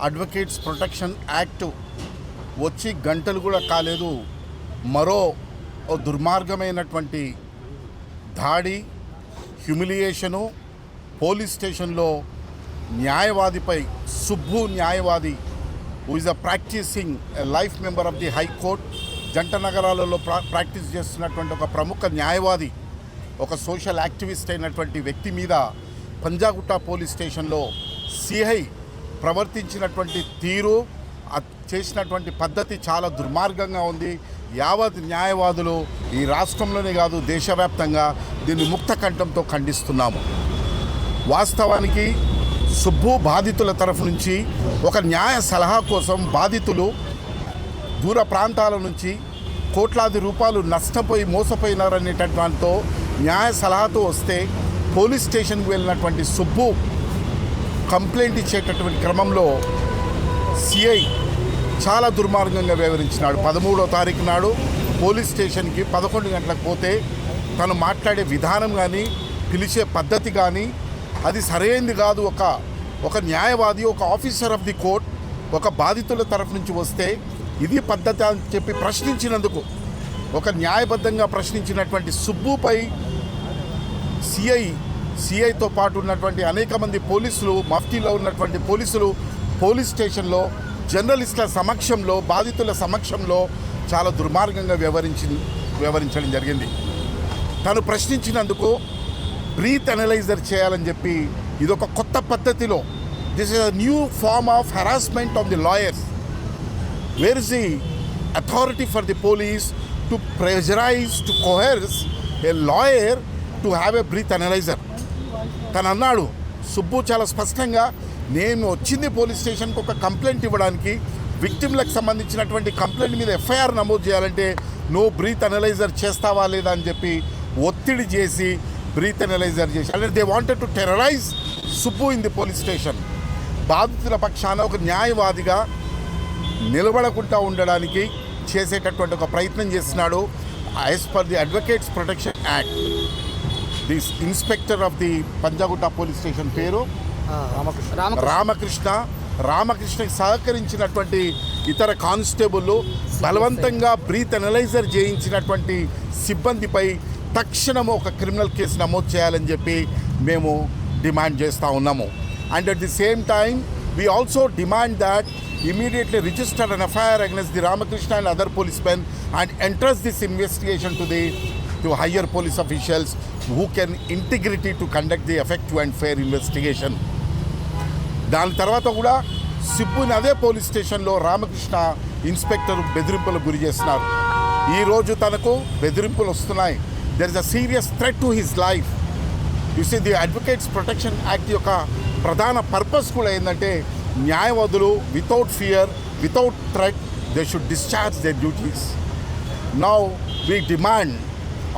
Advocates protection act వచ్చి గంటలు కూడా కాలేదు, మరో దుర్మార్గమైనటువంటి దాడి, హ్యూమిలియేషను పోలీస్ స్టేషన్లో న్యాయవాదిపై, సుబ్బు న్యాయవాది who is a practising life member of the high court, జంట నగరాలలో ప్రాక్టీస్ చేస్తున్నటువంటి ఒక ప్రముఖ న్యాయవాది, ఒక సోషల్ యాక్టివిస్ట్ అయినటువంటి వ్యక్తి మీద పంజాగుట్ట పోలీస్ స్టేషన్లో సిఐ ప్రవర్తించినటువంటి తీరు, చేసినటువంటి పద్ధతి చాలా దుర్మార్గంగా ఉంది. యావత్ న్యాయవాదులు ఈ రాష్ట్రంలోనే కాదు దేశవ్యాప్తంగా దీన్ని ముక్త కంఠంతో ఖండిస్తున్నాము. వాస్తవానికి సుబ్బు బాధితుల తరఫు నుంచి ఒక న్యాయ సలహా కోసం బాధితులు దూర ప్రాంతాల నుంచి కోట్లాది రూపాయలు నష్టపోయి మోసపోయినారనేటటువంటితో న్యాయ సలహాతో వస్తే పోలీస్ స్టేషన్కి వెళ్ళినటువంటి సుబ్బు కంప్లైంట్ ఇచ్చేటటువంటి క్రమంలో సిఐ చాలా దుర్మార్గంగా వ్యవహరించినాడు. 13వ తారీఖు నాడు పోలీస్ స్టేషన్కి 11 గంటలకు పోతే తను మాట్లాడే విధానం కానీ, పిలిచే పద్ధతి కానీ అది సరైనది కాదు. ఒక న్యాయవాది, ఒక ఆఫీసర్ ఆఫ్ ది కోర్ట్ ఒక బాధితుల తరఫు నుంచి వస్తే ఇది పద్ధతి అని చెప్పి ప్రశ్నించినందుకు, ఒక న్యాయబద్ధంగా ప్రశ్నించినటువంటి సుబ్బుపై సిఐతో పాటు ఉన్నటువంటి అనేక మంది పోలీసులు, మఫ్టీలో ఉన్నటువంటి పోలీసులు పోలీస్ స్టేషన్లో జర్నలిస్టుల సమక్షంలో, బాధితుల సమక్షంలో చాలా దుర్మార్గంగా వ్యవహరించడం జరిగింది. తను ప్రశ్నించినందుకు బ్రీత్ అనలైజర్ చేయాలని చెప్పి ఇదొక కొత్త పద్ధతిలో, this is a new form of harassment of the lawyers. Where is the authority for the police to pressurise, to coerce a lawyer to have a breath analyser? తను అన్నాడు, సుబ్బు చాలా స్పష్టంగా, నేను వచ్చింది పోలీస్ స్టేషన్కి ఒక కంప్లైంట్ ఇవ్వడానికి, విక్టిమ్లకు సంబంధించినటువంటి కంప్లైంట్ మీద ఎఫ్ఐఆర్ నమోదు చేయాలంటే నువ్వు బ్రీత్ అనలైజర్ చేస్తావా లేదా అని చెప్పి ఒత్తిడి చేసి బ్రీత్ అనలైజర్ చేసి, అంటే they wanted to terrorise Subbu in the police station. బాధితుల పక్షాన ఒక న్యాయవాదిగా నిలబడకుండా ఉండడానికి చేసేటటువంటి ఒక ప్రయత్నం చేస్తున్నాడు. As per the advocates protection act, the inspector of the Panjagutta police station పేరు రామకృష్ణకి సహకరించినటువంటి ఇతర కానిస్టేబుల్ బలవంతంగా బ్రీత్ అనలైజర్ చేయించినటువంటి సిబ్బందిపై తక్షణము ఒక క్రిమినల్ కేసు నమోదు చేయాలని చెప్పి మేము డిమాండ్ చేస్తూ ఉన్నాము. And at the same time we also demand that immediately register an FIR against the Ramakrishna and other policemen and entrust this investigation to higher police officials who can integrity to conduct the effective and fair investigation. దాని తర్వాత కూడా సిబ్బుని అదే police స్టేషన్లో Ramakrishna inspector బెదిరింపులకు గురి చేస్తున్నారు. ఈరోజు తనకు బెదిరింపులు వస్తున్నాయి. There is a serious threat to his life. You see the advocates protection act యొక్క ప్రధాన పర్పస్ కూడా ఏంటంటే న్యాయవాదులు without fear, without threat they should discharge their duties. Now we demand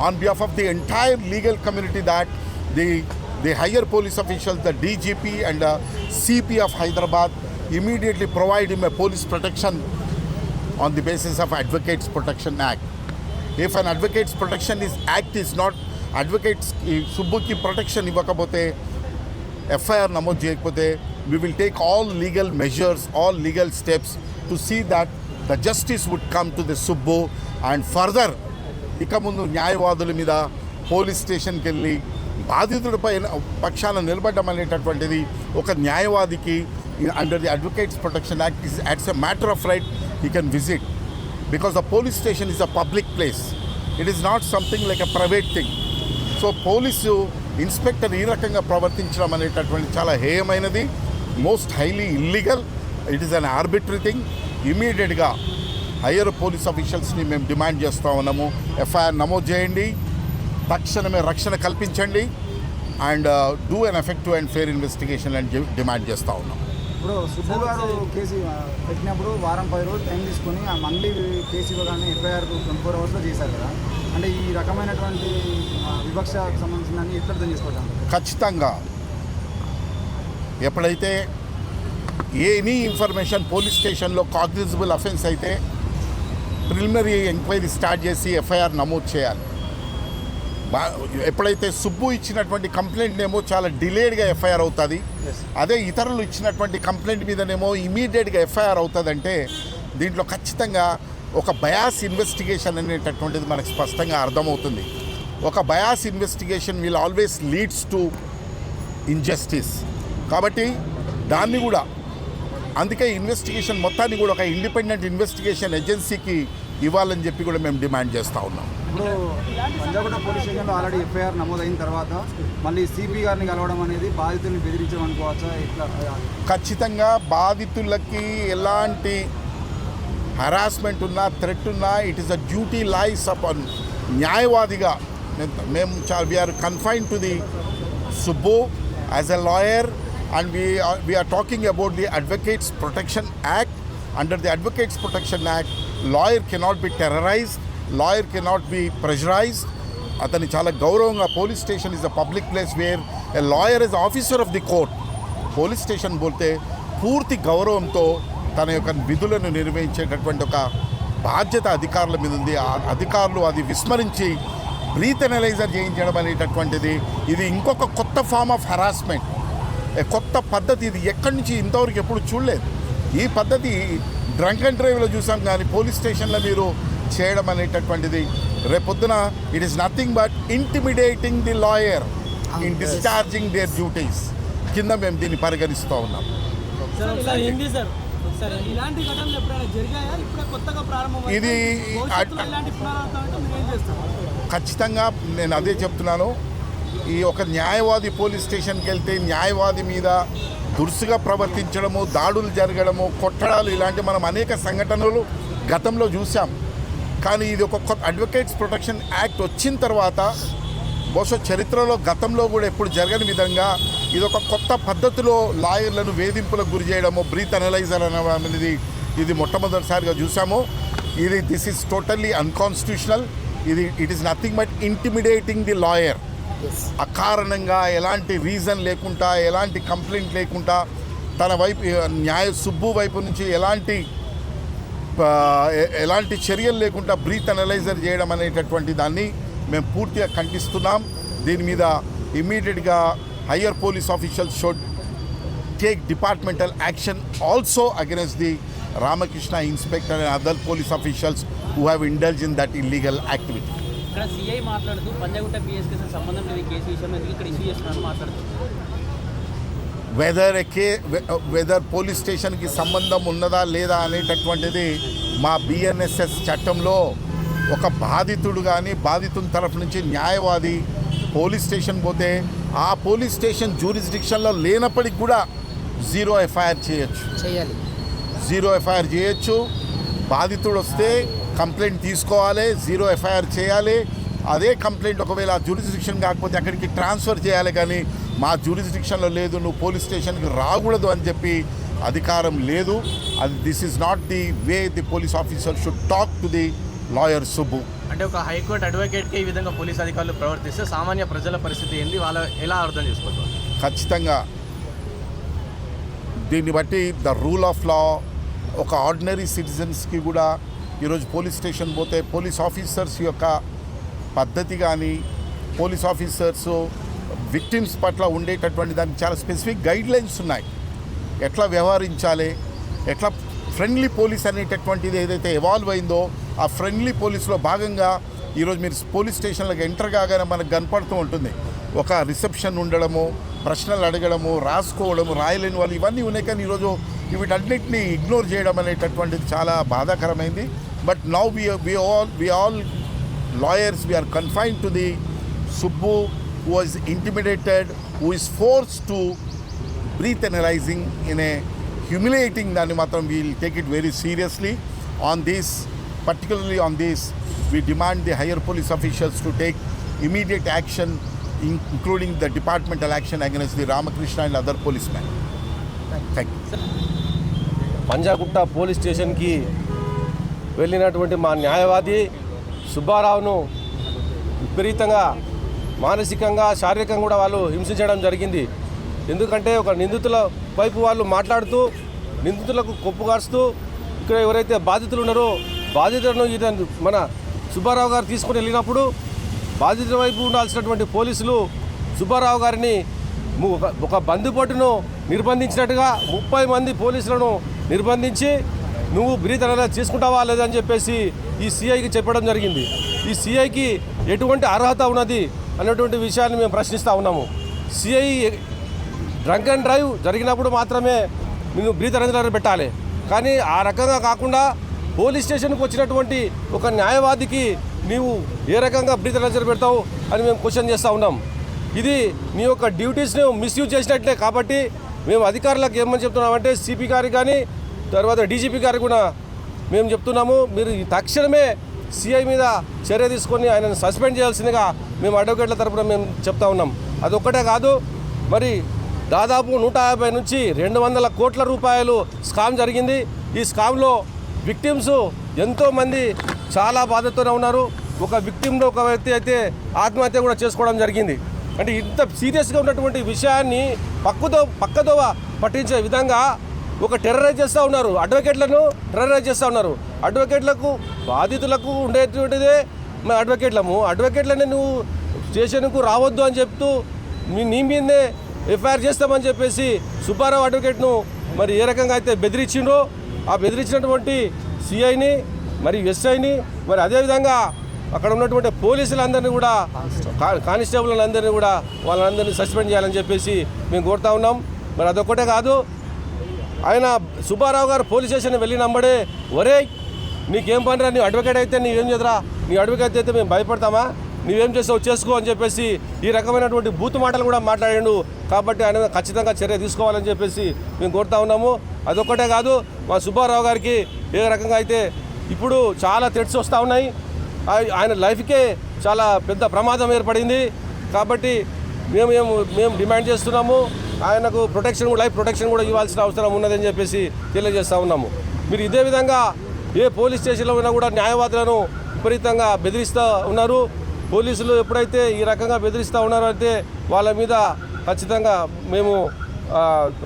on behalf of the entire legal community that the higher police officials, the DGP and the CP of Hyderabad immediately provide him a police protection on the basis of Advocates Protection Act. If an Advocates Protection Act is not, advocates Subbuki protection ఇవ్వకపోతే, FIR నమోదు చేయకపోతే, we will take all legal measures, all legal steps to see that the justice would come to the Subbu and further ఇక ముందు న్యాయవాదుల మీద police స్టేషన్కి వెళ్ళి బాధితుడిపై పక్షాన నిలబడడం అనేటటువంటిది ఒక న్యాయవాదికి under the advocates protection act is it's a matter of right you can visit, because the police station is a public place, it is not something like a private thing. So police inspector ఈ రకంగా ప్రవర్తించడం అనేటటువంటి చాలా హేయమైనది, most highly illegal, it is an arbitrary thing. ఇమీడియట్గా higher police ఆఫీషియల్స్ని మేము demand చేస్తూ ఉన్నాము, ఎఫ్ఐఆర్ నమోదు చేయండి, తక్షణమే రక్షణ కల్పించండి and do an effective and fair investigation అని డిమాండ్ చేస్తూ ఉన్నాం. ఇప్పుడు సుబ్బు గారు కేసు పెట్టినప్పుడు వారం 10 రోజులు టైం తీసుకొని మళ్ళీ కేసు ఇవ్వగానే ఎఫ్ఐఆర్ 24 అవర్స్లో చేశారు కదా, అంటే ఈ రకమైనటువంటి వివక్షకు సంబంధించిందని ఎట్లా అర్థం చేసుకోవడం? ఖచ్చితంగా ఎప్పుడైతే ఎనీ ఇన్ఫర్మేషన్ పోలీస్ స్టేషన్లో కాగ్నిజబుల్ అఫెన్స్ అయితే ప్రిలిమినరీ ఎంక్వైరీ స్టార్ట్ చేసి ఎఫ్ఐఆర్ నమోదు చేయాలి. ఎప్పుడైతే సుబ్బు ఇచ్చినటువంటి కంప్లైంట్ ఏమో చాలా డిలేడ్గా ఎఫ్ఐఆర్ అవుతుంది, అదే ఇతరులు ఇచ్చినటువంటి కంప్లైంట్ మీదనేమో ఇమీడియట్గా ఎఫ్ఐఆర్ అవుతుందంటే దీంట్లో ఖచ్చితంగా ఒక బయాస్ ఇన్వెస్టిగేషన్ అనేటటువంటిది మనకు స్పష్టంగా అర్థమవుతుంది. ఒక bias investigation will always leads to injustice. కాబట్టి దాన్ని కూడా అందుకే ఇన్వెస్టిగేషన్ మొత్తాన్ని కూడా ఒక ఇండిపెండెంట్ ఇన్వెస్టిగేషన్ ఏజెన్సీకి ఇవ్వాలని చెప్పి కూడా మేము డిమాండ్ చేస్తూ ఉన్నాం. ఇప్పుడు పంజాగుట్ట పోలీస్ స్టేషన్లో ఆల్రెడీ ఎఫ్ఐఆర్ నమోదైన తర్వాత మళ్ళీ సిపి గారిని కలవడం అనేది బాధితుల్ని బెదిరించడం అనుకోవచ్చా? ఇట్లా ఖచ్చితంగా బాధితులకి ఎలాంటి హరాస్మెంట్ ఉన్నా, థ్రెట్ ఉన్నా, it is a duty lies upon న్యాయవాదిగా మేము we are confine to the Subbu as a lawyer and we are talking about the Advocates Protection Act. Under the Advocates Protection Act, lawyer cannot be terrorized, lawyer cannot be pressurized. Atani chala gauravanga, police station is a public place where a lawyer is officer of the court. Police station bolte పూర్తి గౌరవంతో తన యొక్క విధులను నిర్వహించేటటువంటి ఒక బాధ్యత అధికారుల మీద ఉంది. ఆ అధికారులు అది విస్మరించి బ్రీత్ అనలైజర్ చేయించడం అనేటటువంటిది ఇది ఇంకొక కొత్త ఫామ్ ఆఫ్ హరాస్మెంట్, కొత్త పద్ధతి. ఇది ఎక్కడి నుంచి ఇంతవరకు ఎప్పుడు చూడలేదు. ఈ పద్ధతి డ్రంక్ అండ్ డ్రైవ్లో చూసాం, కానీ పోలీస్ స్టేషన్లో మీరు చేయడం అనేటటువంటిది రేపొద్దున it is nothing but intimidating the lawyer in discharging there duties కింద మేము దీన్ని పరిగణిస్తూ ఉన్నాం. ఇది ఖచ్చితంగా నేను అదే చెప్తున్నాను. ఈ ఒక న్యాయవాది పోలీస్ స్టేషన్కి వెళ్తే న్యాయవాది మీద దురుసుగా ప్రవర్తించడము, దాడులు జరగడము, కొట్టడాలు ఇలాంటి మనం అనేక సంఘటనలు గతంలో చూసాం. కానీ ఇది ఒక కొత్త అడ్వకేట్స్ ప్రొటెక్షన్ యాక్ట్ వచ్చిన తర్వాత బహుశా చరిత్రలో గతంలో కూడా ఎప్పుడు జరగని విధంగా ఇది ఒక కొత్త పద్ధతిలో లాయర్లను వేధింపులకు గురి చేయడము, బ్రీత్ అనలైజర్ అనేది ఇది మొట్టమొదటిసారిగా చూసాము. This is totally unconstitutional. It is nothing but intimidating the lawyer. అకారణంగా ఎలాంటి రీజన్ లేకుండా, ఎలాంటి కంప్లైంట్ లేకుండా తన వైపు సుబ్బు వైపు నుంచి ఎలాంటి చర్యలు లేకుండా బ్రీత్ అనలైజర్ చేయడం అనేటటువంటి దాన్ని మేము పూర్తిగా ఖండిస్తున్నాం. దీని మీద ఇమ్మీడియట్గా higher police officials should take departmental action also against the Ramakrishna inspector and other police officials who have indulge in that illegal activity. ఇక్కడ సిఐ మాట్లాడుతూ పంజాగుట్ట పిఎస్కి సంబంధం లేదు కేసు విషయంలో ఎందుకు ఇక్కడ ఇష్యూ చేస్తున్నాను మాట్లాడుతూ వెదర్ పోలీస్ స్టేషన్కి సంబంధం ఉన్నదా లేదా అనేటటువంటిది మా బిఎన్ఎస్ఎస్ చట్టంలో ఒక బాధితుడు కానీ బాధితుని తరఫు నుంచి న్యాయవాది పోలీస్ స్టేషన్ పోతే ఆ పోలీస్ స్టేషన్ జ్యూరిస్డిక్షన్లో లేనప్పటికి కూడా జీరో ఎఫ్ఐఆర్ చేయొచ్చు. బాధితుడు వస్తే కంప్లైంట్ తీసుకోవాలి, జీరో ఎఫ్ఐఆర్ చేయాలి. అదే కంప్లైంట్ ఒకవేళ జ్యూరిస్డిక్షన్ కాకపోతే అక్కడికి ట్రాన్స్ఫర్ చేయాలి. కానీ మా జ్యూరిస్డిక్షన్లో లేదు, నువ్వు పోలీస్ స్టేషన్కి రాకూడదు అని చెప్పి అధికారం లేదు. అది this is not the way the police officer should talk to the lawyer Subbu. అంటే ఒక హైకోర్టు అడ్వకేట్కి ఈ విధంగా పోలీస్ అధికారులు ప్రవర్తిస్తే సామాన్య ప్రజల పరిస్థితి ఏంది, వాళ్ళు ఎలా అర్థం చేసుకోవచ్చు? ఖచ్చితంగా దీన్ని బట్టి ద రూల్ ఆఫ్ లా ఒక ఆర్డినరీ సిటిజన్స్కి కూడా ఈరోజు పోలీస్ స్టేషన్ పోతే పోలీస్ ఆఫీసర్స్ యొక్క పద్ధతి కానీ పోలీస్ ఆఫీసర్స్ విక్టిమ్స్ పట్ల ఉండేటటువంటి దానికి చాలా స్పెసిఫిక్ గైడ్లైన్స్ ఉన్నాయి. ఎట్లా వ్యవహరించాలి, ఎట్లా ఫ్రెండ్లీ పోలీస్ అనేటటువంటిది ఏదైతే ఎవాల్వ్ అయిందో ఆ ఫ్రెండ్లీ పోలీస్లో భాగంగా ఈరోజు మీరు పోలీస్ స్టేషన్లకు ఎంటర్ కాగానే మనకు కనపడుతూ ఉంటుంది. ఒక రిసెప్షన్ ఉండడము, ప్రశ్నలు అడగడము, రాసుకోవడము, రాయలేని వాళ్ళు ఇవన్నీ ఉన్నాయి. కానీ ఈరోజు వీటన్నిటిని ఇగ్నోర్ చేయడం అనేటటువంటిది చాలా బాధాకరమైంది. But now we all lawyers, we are confined to the Subbu who was intimidated, who is forced to breathe analyzing in a humiliating దాన్ని మాత్రం we will take it very seriously. On this, particularly on this, we demand the higher police officials to take immediate action, including the departmental action against the Ramakrishna and other policemen. Thank you. Panjagutta police స్టేషన్కి వెళ్ళినటువంటి మా న్యాయవాది సుబ్బారావును విపరీతంగా మానసికంగా, శారీరకంగా కూడా వాళ్ళు హింసించడం జరిగింది. ఎందుకంటే ఒక నిందితుల వైపు వాళ్ళు మాట్లాడుతూ నిందితులకు కొప్పుగారుస్తూ ఇక్కడ ఎవరైతే బాధితులు ఉన్నారో బాధితులను మన సుబ్బారావు గారు తీసుకుని వెళ్ళినప్పుడు బాధితుల వైపు ఉండాల్సినటువంటి పోలీసులు సుబ్బారావు గారిని ఒక బందిపోటును నిర్బంధించినట్టుగా 30 మంది పోలీసులను నిర్బంధించి నువ్వు బ్రీత్ అనేది తీసుకుంటావా లేదని చెప్పేసి ఈ సిఐకి చెప్పడం జరిగింది. ఈ సిఐకి ఎటువంటి అర్హత ఉన్నది అనేటువంటి విషయాన్ని మేము ప్రశ్నిస్తూ ఉన్నాము. సిఐ డ్రంక్ అండ్ డ్రైవ్ జరిగినప్పుడు మాత్రమే నువ్వు బ్రీత్ అనేది పెట్టాలి, కానీ ఆ రకంగా కాకుండా పోలీస్ స్టేషన్కి వచ్చినటువంటి ఒక న్యాయవాదికి నీవు ఏ రకంగా బ్రీత్ అనేది పెడతావు అని మేము క్వశ్చన్ చేస్తూ ఉన్నాం. ఇది నీ యొక్క డ్యూటీస్ని మిస్యూజ్ చేసినట్లే. కాబట్టి మేము అధికారులకు ఏమని చెప్తున్నామంటే సిపి గారికి కానీ తర్వాత డీజీపీ గారికి కూడా మేము చెప్తున్నాము, మీరు తక్షణమే సిఐ మీద చర్య తీసుకొని ఆయనను సస్పెండ్ చేయాల్సిందిగా మేము అడ్వకేట్ల తరపున మేము చెప్తా ఉన్నాం. అదొక్కటే కాదు, మరి దాదాపు 150 నుంచి 200 కోట్ల రూపాయలు స్కామ్ జరిగింది. ఈ స్కామ్లో విక్టిమ్స్ ఎంతోమంది చాలా బాధతోనే ఉన్నారు. ఒక విక్టిమ్లో ఒక వ్యక్తి అయితే ఆత్మహత్య కూడా చేసుకోవడం జరిగింది. అంటే ఇంత సీరియస్గా ఉన్నటువంటి విషయాన్ని పక్కదోవ పట్టించే విధంగా ఒక టెర్రరైజ్ చేస్తూ ఉన్నారు. అడ్వకేట్లను టెర్రరైజ్ చేస్తూ ఉన్నారు. అడ్వకేట్లకు బాధితులకు ఉండేటువంటిదే మేము అడ్వకేట్లని నువ్వు స్టేషన్కు రావద్దు అని చెప్తూ నీ మీదే ఎఫ్ఐఆర్ చేస్తామని చెప్పేసి సుబ్బారావు అడ్వకేట్ను మరి ఏ రకంగా అయితే బెదిరించిండ్రో ఆ బెదిరించినటువంటి సిఐని మరి ఎస్ఐని మరి అదేవిధంగా అక్కడ ఉన్నటువంటి పోలీసులందరినీ కూడా కానిస్టేబుల్లందరినీ కూడా వాళ్ళందరినీ సస్పెండ్ చేయాలని చెప్పేసి మేము కోరుతా ఉన్నాం. మరి అదొక్కటే కాదు, ఆయన సుబ్బారావు గారు పోలీస్ స్టేషన్ వెళ్ళినమ్మడే ఒరే నీకేం పనిరా, నీ అడ్వకేట్ అయితే నీవేం చేద్దరా, నీ అడ్వకేట్ అయితే మేము భయపడతామా, నీవేం చేస్తావు చేసుకో అని చెప్పేసి ఈ రకమైనటువంటి బూతు మాటలు కూడా మాట్లాడాడు. కాబట్టి ఆయన ఖచ్చితంగా చర్య తీసుకోవాలని చెప్పేసి మేము కోరుతా ఉన్నాము. అదొక్కటే కాదు, మా సుబ్బారావు గారికి ఏ రకంగా అయితే ఇప్పుడు చాలా థ్రెట్స్ వస్తూ ఉన్నాయి. ఆయన లైఫ్కే చాలా పెద్ద ప్రమాదం ఏర్పడింది. కాబట్టి మేము డిమాండ్ చేస్తున్నాము, ఆయనకు లైఫ్ ప్రొటెక్షన్ కూడా ఇవ్వాల్సిన అవసరం ఉన్నదని చెప్పేసి తెలియజేస్తూ ఉన్నాము. మీరు ఇదే విధంగా ఏ పోలీస్ స్టేషన్లో ఉన్నా కూడా న్యాయవాదులను విపరీతంగా బెదిరిస్తూ ఉన్నారు. పోలీసులు ఎప్పుడైతే ఈ రకంగా బెదిరిస్తూ ఉన్నారో అయితే వాళ్ళ మీద ఖచ్చితంగా మేము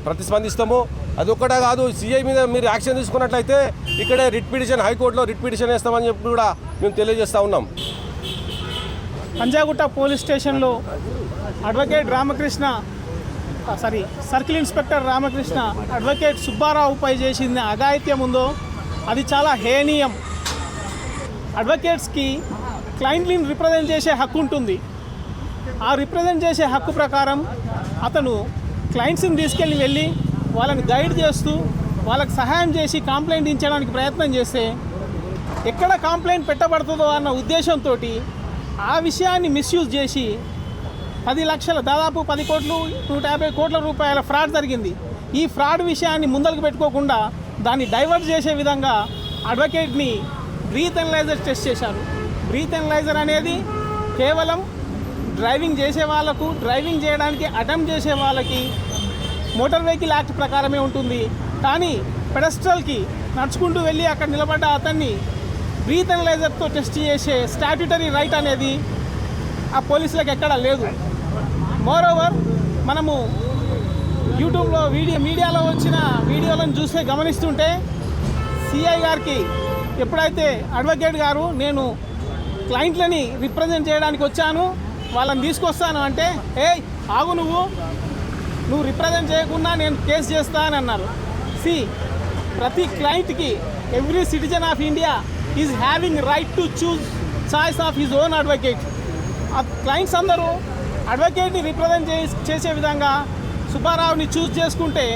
ప్రతిస్పందిస్తాము. అదొక్కటే కాదు, సిఐ మీద మీరు యాక్షన్ తీసుకున్నట్లయితే ఇక్కడే హైకోర్టులో రిట్ పిటిషన్ వేస్తామని చెప్పి కూడా మేము తెలియజేస్తూ ఉన్నాం. పంజాగుట్ట పోలీస్ స్టేషన్లో సర్కిల్ ఇన్స్పెక్టర్ రామకృష్ణ అడ్వకేట్ సుబ్బారావుపై చేసిన అఘాయిత్యం ఉందో అది చాలా హేనీయం. అడ్వకేట్స్కి క్లయింట్ని రిప్రజెంట్ చేసే హక్కు ఉంటుంది. ఆ రిప్రజెంట్ చేసే హక్కు ప్రకారం అతను క్లయింట్స్ని వెళ్ళి వాళ్ళని గైడ్ చేస్తూ వాళ్ళకి సహాయం చేసి కంప్లైంట్ ఇచ్చడానికి ప్రయత్నం చేస్తే ఎక్కడ కంప్లైంట్ పెట్టబడుతుందో అన్న ఉద్దేశంతో ఆ విషయాన్ని మిస్యూజ్ చేసి 10 లక్షల దాదాపు 10 కోట్లు 150 కోట్ల రూపాయల ఫ్రాడ్ జరిగింది. ఈ ఫ్రాడ్ విషయాన్ని ముందరకు పెట్టుకోకుండా దాన్ని డైవర్ట్ చేసే విధంగా అడ్వకేట్ని బ్రీత్ అనలైజర్ టెస్ట్ చేశారు. బ్రీత్ అనలైజర్ అనేది కేవలం డ్రైవింగ్ చేయడానికి అటెంప్ట్ చేసే వాళ్ళకి మోటార్ వెహికల్ యాక్ట్ ప్రకారమే ఉంటుంది. కానీ పెడస్ట్రల్కి నడుచుకుంటూ వెళ్ళి అక్కడ నిలబడ్డ అతన్ని బ్రీత్ అనలైజర్తో టెస్ట్ చేసే స్టాట్యూటరీ రైట్ అనేది ఆ పోలీసులకు ఎక్కడా లేదు. మోరోవర్ మనము యూట్యూబ్లో మీడియాలో వచ్చిన వీడియోలను గమనిస్తుంటే సిఐ గారికి ఎప్పుడైతే అడ్వకేట్ గారు నేను క్లయింట్లని రిప్రజెంట్ చేయడానికి వచ్చాను వాళ్ళని తీసుకొస్తాను అంటే ఆగు నువ్వు రిప్రజెంట్ చేయకుండా నేను కేసు చేస్తానని అన్నారు. ప్రతి క్లయింట్కి every citizen of India is having right to choose choice of his own advocate. ఆ క్లయింట్స్ అందరూ అడ్వకేట్ని రిప్రజెంట్ చేసే విధంగా సుబ్బారావుని చూజ్ చేసుకుంటే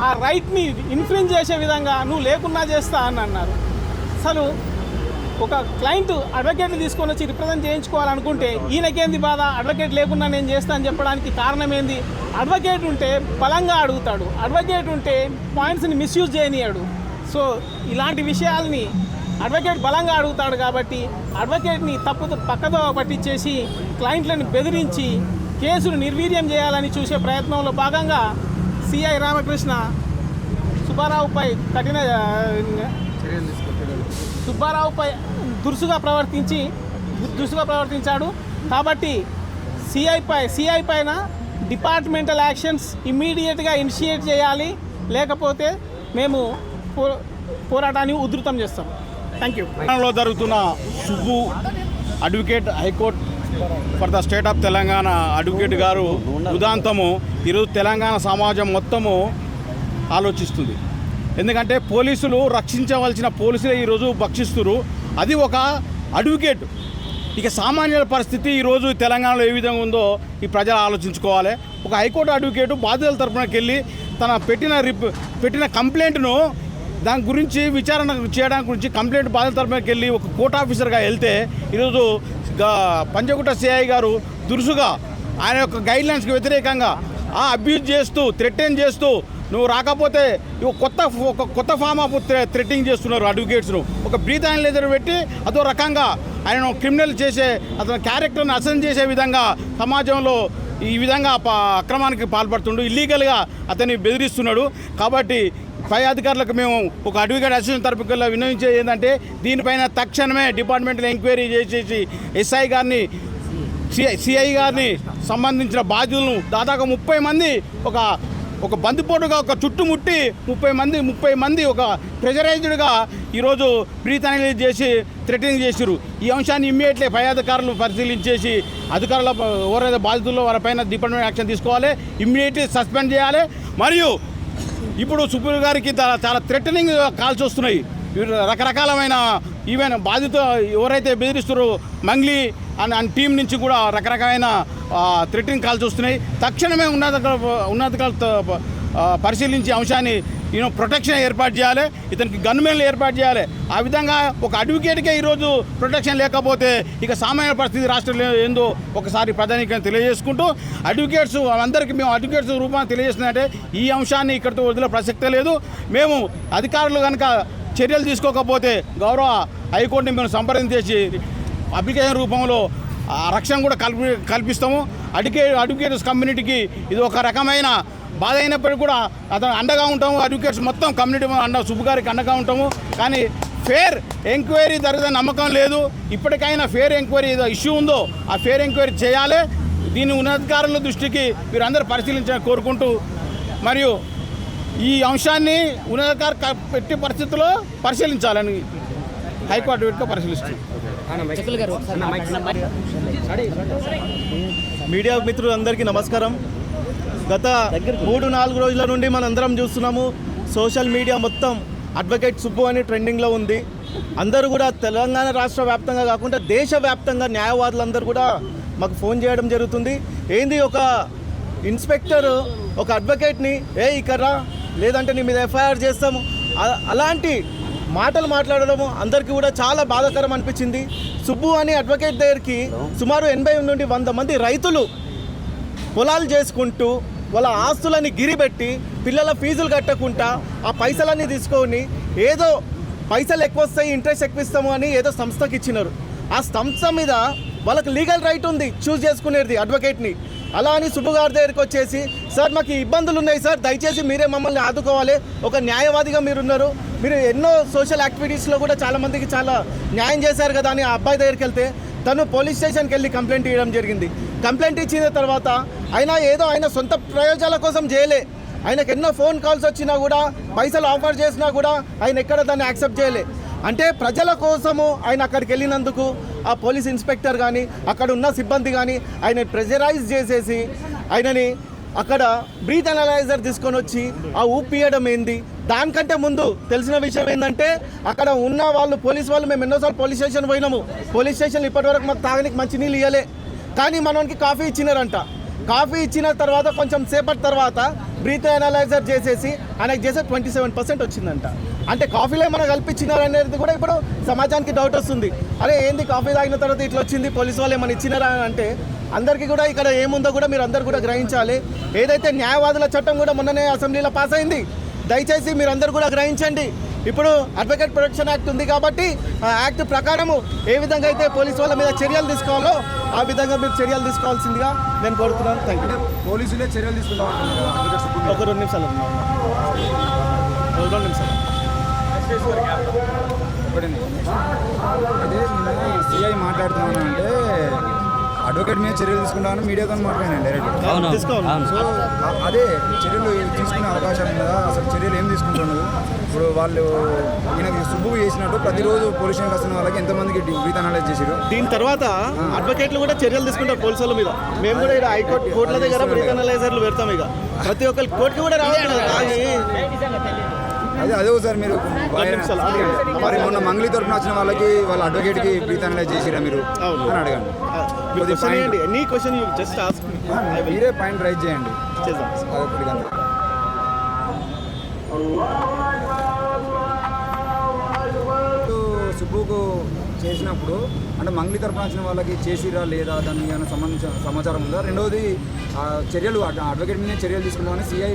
ఆ రైట్ని ఇన్ఫ్లుయెన్స్ చేసే విధంగా నువ్వు లేకున్నా చేస్తా అని అన్నారు. అసలు ఒక క్లయింట్ అడ్వకేట్ని తీసుకొని వచ్చి రిప్రజెంట్ చేయించుకోవాలనుకుంటే ఈయనకేంది బాధ, అడ్వకేట్ లేకుండా నేను చేస్తా అని చెప్పడానికి కారణం ఏంది? అడ్వకేట్ ఉంటే బలంగా అడుగుతాడు, అడ్వకేట్ ఉంటే పాయింట్స్ని మిస్యూజ్ చేయనియాడు. సో ఇలాంటి విషయాల్ని అడ్వకేట్ బలంగా అడుగుతాడు కాబట్టి అడ్వకేట్ని పక్కదో పట్టించేసి క్లయింట్లను బెదిరించి కేసును నిర్వీర్యం చేయాలని చూసే ప్రయత్నంలో భాగంగా సిఐ రామకృష్ణ సుబ్బారావుపై దురుసుగా ప్రవర్తించాడు. కాబట్టి సిఐ పైన డిపార్ట్మెంటల్ యాక్షన్స్ ఇమ్మీడియట్గా ఇనిషియేట్ చేయాలి, లేకపోతే మేము పోరాటాన్ని ఉధృతం చేస్తాం. Thank you. జరుగుతున్న Subbu advocate high court for the state of Telangana advocate గారు ఉదాంతము ఈరోజు తెలంగాణ సమాజం మొత్తము ఆలోచిస్తుంది. ఎందుకంటే పోలీసులు రక్షించవలసిన పోలీసులే ఈరోజు భక్షిస్తున్నారు. అది ఒక అడ్వకేట్. ఇక సామాన్యుల పరిస్థితి ఈరోజు తెలంగాణలో ఏ విధంగా ఉందో ఈ ప్రజలు ఆలోచించుకోవాలి. ఒక హైకోర్టు అడ్వకేటు బాధితుల తరపునకి వెళ్ళి తన పెట్టిన కంప్లైంట్ను దాని గురించి విచారణ చేయడానికి గురించి కంప్లైంట్ బాధితుల తరపునకి వెళ్ళి ఒక కోర్ట్ ఆఫీసర్గా వెళ్తే ఈరోజు పంజగుట్ట సిఐ గారు దురుసుగా ఆయన యొక్క గైడ్లైన్స్కి వ్యతిరేకంగా అబ్యూజ్ చేస్తూ థ్రెటన్ చేస్తూ నువ్వు రాకపోతే కొత్త ఫామ్ ఆఫ్ థ్రెట్టింగ్ చేస్తున్నారు అడ్వకేట్స్ను. ఒక బ్రీత్ అనలైజర్ పెట్టి అదో రకంగా ఆయన క్రిమినల్ చేసే అతని క్యారెక్టర్ని అసెస్ చేసే విధంగా సమాజంలో ఈ విధంగా అక్రమానికి పాల్పడుతుండు. ఇల్లీగల్గా అతన్ని బెదిరిస్తున్నాడు. కాబట్టి పై అధికారులకు మేము ఒక అడ్వకేట్ అసోసియేషన్ తరపున విన్నవించేది ఏంటంటే దీనిపైన తక్షణమే డిపార్ట్మెంటల్ ఎంక్వైరీ చేసేసి ఎస్ఐ గారిని సిఐ గారిని సంబంధించిన బాధ్యులను దాదాపు 30 మంది ఒక బందిపోటుగా ఒక చుట్టుముట్టి 30 మంది ఒక ప్రెజరైజ్డ్గా ఈరోజు బ్రీత్ అనలైజ్ చేసి థ్రెటనింగ్ చేసారు. ఈ అంశాన్ని ఇమ్మీడియట్లీ పై అధికారులు పరిశీలించేసి అధికారుల ఎవరైతే బాధితుల్లో వారిపైన డిపార్ట్మెంట్ యాక్షన్ తీసుకోవాలి, ఇమ్మీడియట్లీ సస్పెండ్ చేయాలి. మరియు ఇప్పుడు సుప్రీం గారికి చాలా థ్రెటనింగ్ కాల్స్ వస్తున్నాయి. రకరకాలమైన ఈవెన్ బాధితులు ఎవరైతే బెదిరిస్తారో మంగ్లీ అండ్ టీం నుంచి కూడా రకరకాలైన థ్రెటనింగ్ కాల్స్ వస్తున్నాయి. తక్షణమే ఉన్నతాధికారులతో పరిశీలించే అంశాన్ని ప్రొటెక్షన్ ఏర్పాటు చేయాలి, ఇతనికి గన్మెన్లు ఏర్పాటు చేయాలి. ఆ విధంగా ఒక అడ్వకేట్కే ఈరోజు ప్రొటెక్షన్ లేకపోతే ఇక సామాన్య పరిస్థితి రాష్ట్రంలో ఏందో ఒకసారి ప్రధానికంగా తెలియజేసుకుంటూ అడ్వకేట్స్ అందరికీ మేము అడ్వకేట్స్ రూపాన్ని తెలియజేస్తుందంటే ఈ అంశాన్ని ఇక్కడితో వదిలే ప్రసక్తే లేదు. మేము అధికారులు కనుక చర్యలు తీసుకోకపోతే గౌరవ హైకోర్టుని మేము సంప్రదించేసి అప్లికేషన్ రూపంలో రక్షణ కూడా కల్పిస్తాము. అడ్వకేట్స్ కమ్యూనిటీకి ఇది ఒక రకమైన బాధ అయినప్పటికీ కూడా అతను అండగా ఉంటాము. అడ్వకేట్స్ మొత్తం కమ్యూనిటీ సుబ్బు గారికి అండగా ఉంటాము. కానీ ఫేర్ ఎంక్వైరీ జరుగుతున్న నమ్మకం లేదు. ఇప్పటికైనా ఫేర్ ఎంక్వైరీ ఏదో ఇష్యూ ఉందో ఆ ఫేర్ ఎంక్వైరీ చేయాలి. దీన్ని ఉన్నతాధికారుల దృష్టికి మీరు అందరూ పరిశీలించాలని కోరుకుంటూ, మరియు ఈ అంశాన్ని ఉన్నతాధికారు పెట్టి పరిస్థితుల్లో పరిశీలించాలని హైకోర్టు వీటితో పరిశీలిస్తుంది. మీడియా మిత్రులందరికీ నమస్కారం. గత 3-4 రోజుల నుండి మనందరం చూస్తున్నాము సోషల్ మీడియా మొత్తం అడ్వకేట్ సుబ్బు అని ట్రెండింగ్లో ఉంది. అందరూ కూడా తెలంగాణ రాష్ట్ర వ్యాప్తంగా కాకుండా దేశవ్యాప్తంగా న్యాయవాదులందరూ కూడా మాకు ఫోన్ చేయడం జరుగుతుంది. ఏంది ఒక ఇన్స్పెక్టర్ ఒక అడ్వకేట్ని ఇక్కడ్రా లేదంటే నీ మీద ఎఫ్ఐఆర్ చేస్తాము అలాంటి మాటలు మాట్లాడడము అందరికీ కూడా చాలా బాధాకరం అనిపించింది. సుబ్బు అని అడ్వకేట్ దగ్గరికి సుమారు 80 నుండి 100 మంది రైతులు పొలాలు చేసుకుంటూ వాళ్ళ ఆస్తులని గిరిపెట్టి పిల్లల ఫీజులు కట్టకుండా ఆ పైసలన్నీ తీసుకొని ఏదో పైసలు ఎక్కువ వస్తాయి ఇంట్రెస్ట్ ఎక్కువ ఇస్తాము అని ఏదో సంస్థకి ఇచ్చినారు. ఆ సంస్థ మీద వాళ్ళకి లీగల్ రైట్ ఉంది చూస్ చేసుకునేది అడ్వకేట్ని. అలా అని సుబ్బు గారి దగ్గరికి వచ్చేసి సార్ మాకు ఇబ్బందులు ఉన్నాయి సార్, దయచేసి మీరే మమ్మల్ని ఆదుకోవాలి, ఒక న్యాయవాదిగా మీరున్నారు, మీరు ఎన్నో సోషల్ యాక్టివిటీస్లో కూడా చాలామందికి చాలా న్యాయం చేశారు కదా అని ఆ అబ్బాయి దగ్గరికి వెళ్తే తను పోలీస్ స్టేషన్కి వెళ్ళి కంప్లైంట్ ఇవ్వడం జరిగింది. కంప్లైంట్ ఇచ్చిన తర్వాత ఆయన సొంత ప్రయోజనాల కోసం చేయలే. ఆయనకు ఎన్నో ఫోన్ కాల్స్ వచ్చినా కూడా పైసలు ఆఫర్ చేసినా కూడా ఆయన ఎక్కడ దాన్ని యాక్సెప్ట్ చేయలే. అంటే ప్రజల కోసము ఆయన అక్కడికి వెళ్ళినందుకు ఆ పోలీస్ ఇన్స్పెక్టర్ కానీ అక్కడ ఉన్న సిబ్బంది కానీ ఆయన ప్రెజరైజ్ చేసేసి ఆయనని అక్కడ బ్రీత్ అనలైజర్ తీసుకొని వచ్చి ఆ ఊపియడం ఏంది. దానికంటే ముందు తెలిసిన విషయం ఏంటంటే అక్కడ ఉన్న వాళ్ళు పోలీస్ వాళ్ళు మేము ఎన్నోసార్లు పోలీస్ స్టేషన్ పోయినాము. పోలీస్ స్టేషన్ ఇప్పటివరకు మాకు తాగడానికి మంచినీళ్ళు ఇవ్వలే, కానీ మనకి కాఫీ ఇచ్చినారంట. కాఫీ ఇచ్చిన తర్వాత కొంచెం సేపటి తర్వాత బ్రీత్ అనలైజర్ చేసేసి ఆయనకు చేసే 27% వచ్చిందంట. అంటే కాఫీలో ఏమైనా కల్పించినారనేది కూడా ఇప్పుడు సమాజానికి డౌట్ వస్తుంది. అరే ఏంది కాఫీ తాగిన తర్వాత ఇట్లా వచ్చింది, పోలీసు వాళ్ళు ఏమైనా ఇచ్చినారా అంటే అందరికీ కూడా ఇక్కడ ఏముందో కూడా మీరు అందరు కూడా గ్రహించాలి. ఏదైతే న్యాయవాదుల చట్టం కూడా మొన్ననే అసెంబ్లీలో పాస్ అయింది, దయచేసి మీరు అందరు కూడా గ్రహించండి. ఇప్పుడు అడ్వకేట్ ప్రొటెక్షన్ యాక్ట్ ఉంది కాబట్టి ఆ యాక్ట్ ప్రకారము ఏ విధంగా అయితే పోలీసు వాళ్ళ మీద చర్యలు తీసుకోవాలో ఆ విధంగా మీరు చర్యలు తీసుకోవాల్సిందిగా నేను కోరుతున్నాను. Thank you. పోలీసులే చర్యలు తీసుకుంటాం. ఒక 2 నిమిషాలు 2 నిమిషాలు అదే సిఐ మాట్లాడుతున్నాను అంటే అడ్వకేట్ మీద చర్యలు తీసుకుంటామని మీడియాతో మాట్లాడాను డైరెక్ట్. తీసుకోవాలి. సో అదే చర్యలు తీసుకునే అవకాశం ఉందా, అసలు చర్యలు ఏం తీసుకుంటున్నారు? ఇప్పుడు వాళ్ళు ఈయనకి సుబ్బు చేసినట్టు ప్రతిరోజు పోలీస్ స్టేషన్కి వస్తున్న వాళ్ళకి ఎంతమందికి బ్రీత్ అనలైజ్ చేశారు. దీని తర్వాత అడ్వకేట్లు కూడా చర్యలు తీసుకుంటారు పోలీసుల మీద. మేము కూడా ఇక్కడ హైకోర్టు కోర్టుల దగ్గర బ్రీత్ అనలైజర్లు పెడతాం. ఇక ప్రతి ఒక్కరికి కోర్టుకి కూడా రావాలి. అదే ఒకసారి మీరు మరి మొన్న మంగళి తరఫున వచ్చిన వాళ్ళకి వాళ్ళ అడ్వకేట్కి బ్రీత్ అనలైజ్ చేసిరా మీరు అని అడగండి. Any question you just ask. మీరే పాయింట్ రైజ్ చేయండి. చేద్దాం. అదొకటి సుబ్బుకు చేసినప్పుడు అంటే మంగళి తరఫున వచ్చిన వాళ్ళకి చేసిరా లేదా దానికి ఏమైనా సంబంధించిన సమాచారం ఉందా? రెండవది చర్యలు అడ్వకేట్ మీద చర్యలు తీసుకుందామని సిఐ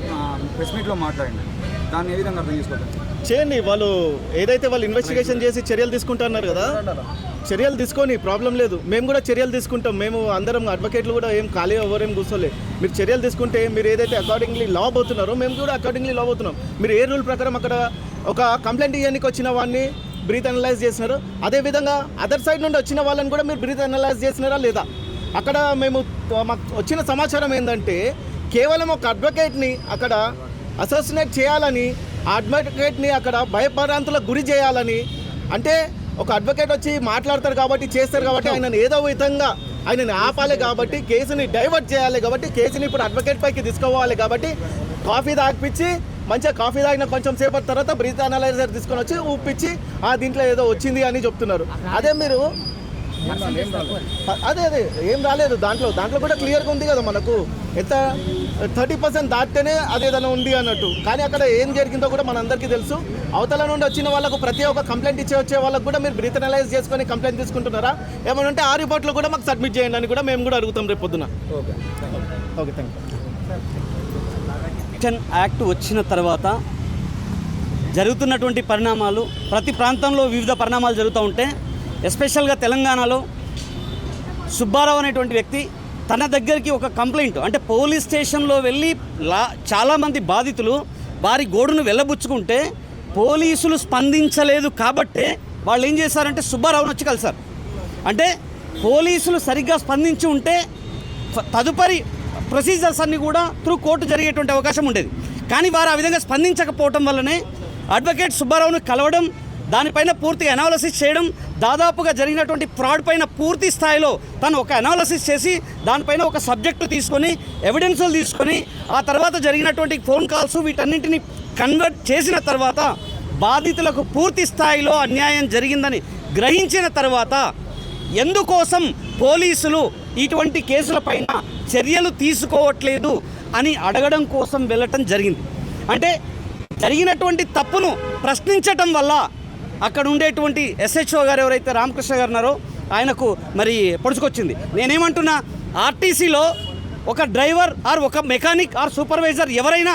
ప్రెస్ మీట్లో మాట్లాడండి. దాన్ని ఏ విధంగా అర్థం చేసుకోవాలి? చేయండి. వాళ్ళు ఏదైతే వాళ్ళు ఇన్వెస్టిగేషన్ చేసి చర్యలు తీసుకుంటున్నారు కదా, చర్యలు తీసుకొని ప్రాబ్లం లేదు. మేము కూడా చర్యలు తీసుకుంటాం. మేము అందరం అడ్వకేట్లు కూడా ఏం ఖాళీ ఎవరేం కూర్చోలే. మీరు చర్యలు తీసుకుంటే మీరు ఏదైతే అకార్డింగ్లీ లా అవుతున్నారో మేము కూడా అకార్డింగ్లీ లా అవుతున్నాం. మీరు ఏ రూల్ ప్రకారం అక్కడ ఒక కంప్లైంట్ ఇవ్వడానికి వచ్చిన వాడిని బ్రీత్ అనలైజ్ చేసినారు, అదేవిధంగా అదర్ సైడ్ నుండి వచ్చిన వాళ్ళని కూడా మీరు బ్రీత్ అనలైజ్ చేసినారా లేదా? అక్కడ మాకు వచ్చిన సమాచారం ఏంటంటే కేవలం ఒక అడ్వకేట్ని అక్కడ అసోసినేట్ చేయాలని, ఆ అడ్వకేట్ని అక్కడ భయభ్రాంతులకు గురి చేయాలని, అంటే ఒక అడ్వకేట్ వచ్చి మాట్లాడతారు కాబట్టి చేస్తారు కాబట్టి ఆయనను ఏదో విధంగా ఆయనని ఆపాలి కాబట్టి, కేసుని డైవర్ట్ చేయాలి కాబట్టి, కేసుని ఇప్పుడు అడ్వకేట్ పైకి తీసుకోవాలి కాబట్టి కాఫీ తాగిపించి మంచిగా కాఫీ తాగిన కొంచెం సేపటి తర్వాత బ్రీత్ అనలైజర్ తీసుకొని వచ్చి ఊపిచ్చి దీంట్లో ఏదో వచ్చింది అని చెప్తున్నారు. అదే మీరు అదే ఏం రాలేదు దాంట్లో కూడా క్లియర్గా ఉంది కదా మనకు. ఎంత 30% దాటితేనే అదేదైనా ఉంది అన్నట్టు. కానీ అక్కడ ఏం జరిగిందో కూడా మనందరికీ తెలుసు. అవతల నుండి వచ్చిన వాళ్ళకు ప్రతి ఒక్క కంప్లైంట్ వచ్చే వాళ్ళకు కూడా మీరు బ్రీత్ అనలైజ్ చేసుకొని కంప్లైంట్ తీసుకుంటున్నారా? ఏమైనా ఉంటే ఆ రిపోర్ట్లు కూడా మాకు సబ్మిట్ చేయండి అని కూడా మేము కూడా అడుగుతాం రేపు పొద్దున. Okay thank you. యాక్ట్ వచ్చిన తర్వాత జరుగుతున్నటువంటి పరిణామాలు, ప్రతి ప్రాంతంలో వివిధ పరిణామాలు జరుగుతూ ఉంటే, ఎస్పెషల్గా తెలంగాణలో సుబ్బారావు అనేటువంటి వ్యక్తి తన దగ్గరికి ఒక కంప్లైంట్ అంటే పోలీస్ స్టేషన్లో వెళ్ళి చాలామంది బాధితులు వారి గోడును వెళ్ళబుచ్చుకుంటే పోలీసులు స్పందించలేదు కాబట్టే వాళ్ళు ఏం చేశారంటే సుబ్బారావును వచ్చి కలిశారు. అంటే పోలీసులు సరిగ్గా స్పందించి ఉంటే తదుపరి ప్రొసీజర్స్ అన్నీ కూడా త్రూ కోర్టు జరిగేటువంటి అవకాశం ఉండేది. కానీ వారు ఆ విధంగా స్పందించకపోవటం వల్లనే అడ్వకేట్ సుబ్బారావును కలవడం, దానిపైన పూర్తిగా అనాలసిస్ చేయడం, దాదాపుగా జరిగినటువంటి ఫ్రాడ్ పైన పూర్తి స్థాయిలో తను ఒక అనాలసిస్ చేసి దానిపైన ఒక సబ్జెక్టు తీసుకొని ఎవిడెన్సులు తీసుకొని ఆ తర్వాత జరిగినటువంటి ఫోన్ కాల్స్ వీటన్నింటినీ కన్వర్ట్ చేసిన తర్వాత బాధితులకు పూర్తి స్థాయిలో అన్యాయం జరిగిందని గ్రహించిన తర్వాత ఎందుకోసం పోలీసులు ఇటువంటి కేసులపైన చర్యలు తీసుకోవట్లేదు అని అడగడం కోసం వెళ్ళటం జరిగింది. అంటే జరిగినటువంటి తప్పును ప్రశ్నించటం వల్ల అక్కడ ఉండేటువంటి ఎస్హెచ్ఓ గారు ఎవరైతే రామకృష్ణ గారు ఉన్నారో ఆయనకు మరి పొడుచుకొచ్చింది. నేనేమంటున్నా, ఆర్టీసీలో ఒక డ్రైవర్ ఆర్ ఒక మెకానిక్ ఆర్ సూపర్వైజర్ ఎవరైనా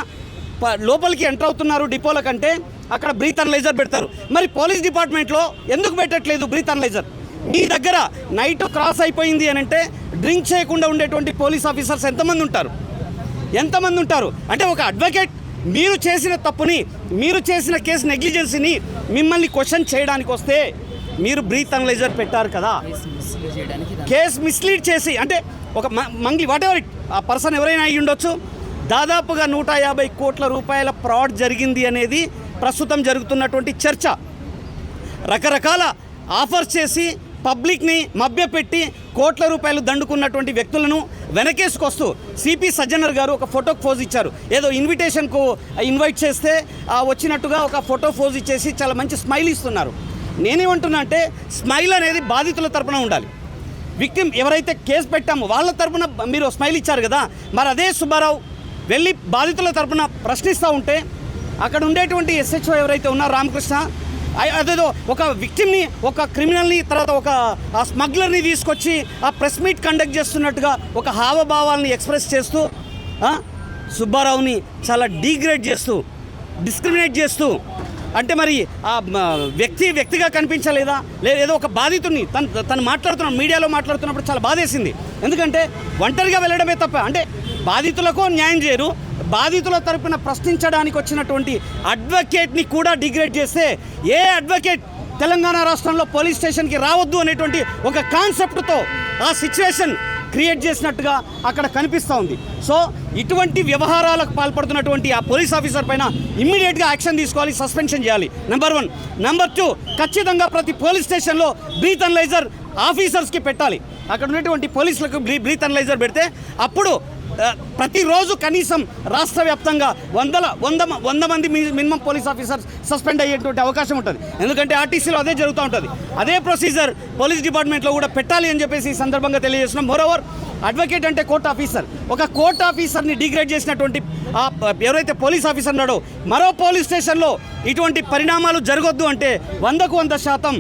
లోపలికి ఎంటర్ అవుతున్నారు డిపోల కంటే అక్కడ బ్రీత్ అనలైజర్ పెడతారు. మరి పోలీస్ డిపార్ట్మెంట్లో ఎందుకు పెట్టట్లేదు బ్రీత్ అనలైజర్? మీ దగ్గర నైట్ క్రాస్ అయిపోయింది అని అంటే డ్రింక్ చేయకుండా ఉండేటువంటి పోలీస్ ఆఫీసర్స్ ఎంతమంది ఉంటారు? అంటే ఒక అడ్వకేట్ మీరు చేసిన తప్పుని, మీరు చేసిన కేసు నెగ్లిజెన్సీని మిమ్మల్ని క్వశ్చన్ చేయడానికి వస్తే మీరు బ్రీత్ అనలైజర్ పెట్టారు కదా, కేసు మిస్లీడ్ చేసి అంటే ఒక మంగి వాట్ ఎవర్ ఇట్ ఆ పర్సన్ ఎవరైనా అయ్యి ఉండొచ్చు. దాదాపుగా 150 కోట్ల రూపాయల ఫ్రాడ్ జరిగింది అనేది ప్రస్తుతం జరుగుతున్నటువంటి చర్చ. రకరకాల ఆఫర్స్ చేసి పబ్లిక్ని మభ్యపెట్టి కోట్ల రూపాయలు దండుకున్నటువంటి వ్యక్తులను వెనకేసుకొస్తూ సిపి సజ్జనర్ గారు ఒక ఫోటోకి ఫోజ్ ఇచ్చారు. ఏదో ఇన్విటేషన్కు ఇన్వైట్ చేస్తే వచ్చినట్టుగా ఒక ఫోటో ఫోజ్ ఇచ్చేసి చాలా మంచి స్మైల్ ఇస్తున్నారు. నేనేమంటున్నా అంటే స్మైల్ అనేది బాధితుల తరపున ఉండాలి. విక్టిమ్ ఎవరైతే కేసు పెట్టామో వాళ్ళ తరపున మీరు స్మైల్ ఇచ్చారు కదా, మరి అదే సుబ్బారావు వెళ్ళి బాధితుల తరపున ప్రశ్నిస్తూ ఉంటే అక్కడ ఉండేటువంటి ఎస్హెచ్ఓ ఎవరైతే ఉన్నారో రామకృష్ణ అదేదో ఒక విక్టిమ్ని, ఒక క్రిమినల్ని, తర్వాత ఒక స్మగ్లర్ని తీసుకొచ్చి ఆ ప్రెస్ మీట్ కండక్ట్ చేస్తున్నట్టుగా ఒక హావభావాలని ఎక్స్ప్రెస్ చేస్తూ సుబ్బారావుని చాలా డీగ్రేడ్ చేస్తూ, డిస్క్రిమినేట్ చేస్తూ, అంటే మరి ఆ వ్యక్తిగా కనిపించలేదా? ఏదో ఒక బాధితుడిని తను మాట్లాడుతున్నాడు, మీడియాలో మాట్లాడుతున్నప్పుడు చాలా బాధేసింది. ఎందుకంటే ఒంటరిగా వెళ్ళడమే తప్ప, అంటే బాధితులకు న్యాయం చేయరు, బాధితుల తరపున ప్రశ్నించడానికి వచ్చినటువంటి అడ్వకేట్ని కూడా డిగ్రేడ్ చేస్తే ఏ అడ్వకేట్ తెలంగాణ రాష్ట్రంలో పోలీస్ స్టేషన్కి రావద్దు అనేటువంటి ఒక కాన్సెప్ట్తో ఆ సిచ్యువేషన్ క్రియేట్ చేసినట్టుగా అక్కడ కనిపిస్తూ ఉంది. సో ఇటువంటి వ్యవహారాలకు పాల్పడుతున్నటువంటి ఆ పోలీస్ ఆఫీసర్ పైన ఇమ్మీడియట్గా యాక్షన్ తీసుకోవాలి, సస్పెన్షన్ చేయాలి. నెంబర్ 1. నెంబర్ 2, ఖచ్చితంగా ప్రతి పోలీస్ స్టేషన్లో బ్రీత్ అనలైజర్ ఆఫీసర్స్కి పెట్టాలి. అక్కడ ఉన్నటువంటి పోలీసులకు బ్రీత్ అనలైజర్ పెడితే అప్పుడు ప్రతిరోజు కనీసం రాష్ట్ర వ్యాప్తంగా 100 మంది మినిమం పోలీస్ ఆఫీసర్స్ సస్పెండ్ అయ్యేటువంటి అవకాశం ఉంటుంది. ఎందుకంటే ఆర్టీసీలో అదే జరుగుతూ ఉంటుంది. అదే ప్రొసీజర్ పోలీస్ డిపార్ట్మెంట్లో కూడా పెట్టాలి అని చెప్పేసి ఈ సందర్భంగా తెలియజేస్తున్నాం. మోరోవర్, అడ్వకేట్ అంటే కోర్ట్ ఆఫీసర్. ఒక కోర్ట్ ఆఫీసర్ని డిగ్రేడ్ చేసినటువంటి ఎవరైతే పోలీస్ ఆఫీసర్ ఉన్నాడో మరో పోలీస్ స్టేషన్లో ఇటువంటి పరిణామాలు జరగొద్దు అంటే 100%